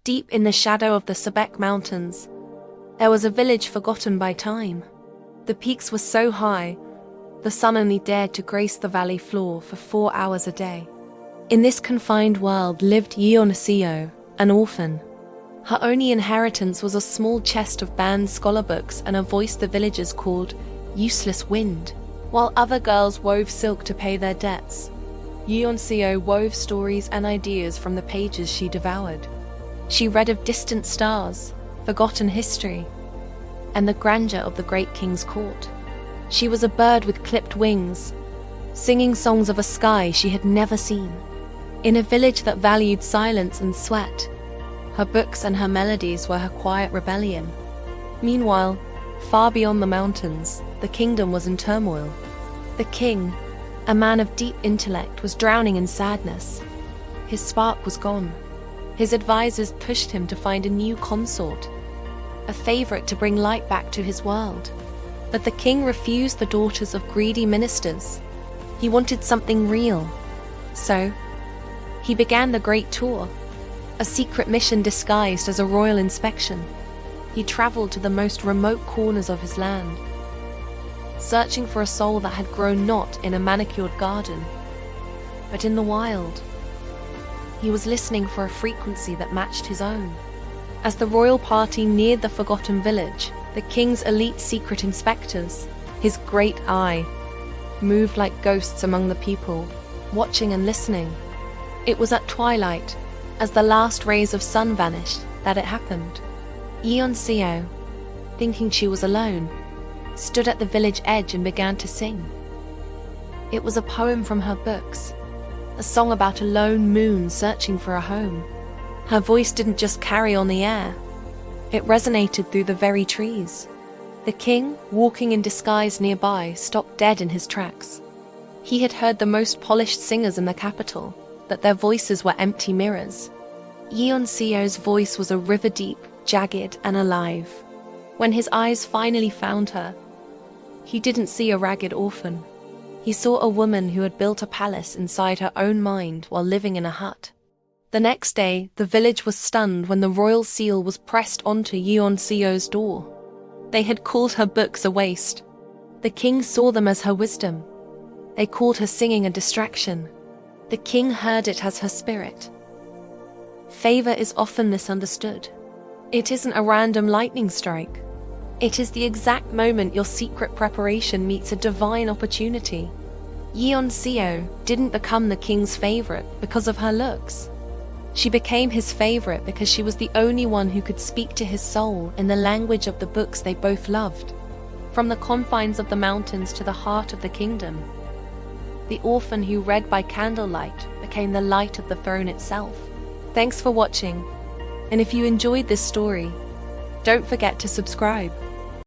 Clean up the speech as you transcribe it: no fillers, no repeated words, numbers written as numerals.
Deep in the shadow of the Sebek Mountains, there was a village forgotten by time. The peaks were so high, the sun only dared to grace the valley floor for 4 hours a day. In this confined world lived Yeon-seo, an orphan. Her only inheritance was a small chest of banned scholar books and a voice the villagers called useless wind. While other girls wove silk to pay their debts, Yeon-seo wove stories and ideas from the pages she devoured. She read of distant stars, forgotten history, and the grandeur of the great king's court. She was a bird with clipped wings, singing songs of a sky she had never seen. In a village that valued silence and sweat, her books and her melodies were her quiet rebellion. Meanwhile, far beyond the mountains, the kingdom was in turmoil. The king, a man of deep intellect, was drowning in sadness. His spark was gone. His advisors pushed him to find a new consort, a favorite to bring light back to his world. But the king refused the daughters of greedy ministers. He wanted something real. So, he began the Great Tour, a secret mission disguised as a royal inspection. He traveled to the most remote corners of his land, searching for a soul that had grown not in a manicured garden, but in the wild. He was listening for a frequency that matched his own. As the royal party neared the forgotten village, the king's elite secret inspectors, his great eye, moved like ghosts among the people, watching and listening. It was at twilight, as the last rays of sun vanished, that it happened. Yeon-seo, thinking she was alone, stood at the village edge and began to sing. It was a poem from her books, a song about a lone moon searching for a home. Her voice didn't just carry on the air, it resonated through the very trees. The king, walking in disguise nearby, stopped dead in his tracks. He had heard the most polished singers in the capital, but their voices were empty mirrors. Yeon-seo's voice was a river deep, jagged, and alive. When his eyes finally found her, he didn't see a ragged orphan. He saw a woman who had built a palace inside her own mind while living in a hut. The next day, the village was stunned when the royal seal was pressed onto Yeon-seo's door. They had called her books a waste. The king saw them as her wisdom. They called her singing a distraction. The king heard it as her spirit. Favor is often misunderstood. It isn't a random lightning strike. It is the exact moment your secret preparation meets a divine opportunity. Yeon-seo didn't become the king's favorite because of her looks. She became his favorite because she was the only one who could speak to his soul in the language of the books they both loved. From the confines of the mountains to the heart of the kingdom, the orphan who read by candlelight became the light of the throne itself. Thanks for watching, and if you enjoyed this story, don't forget to subscribe.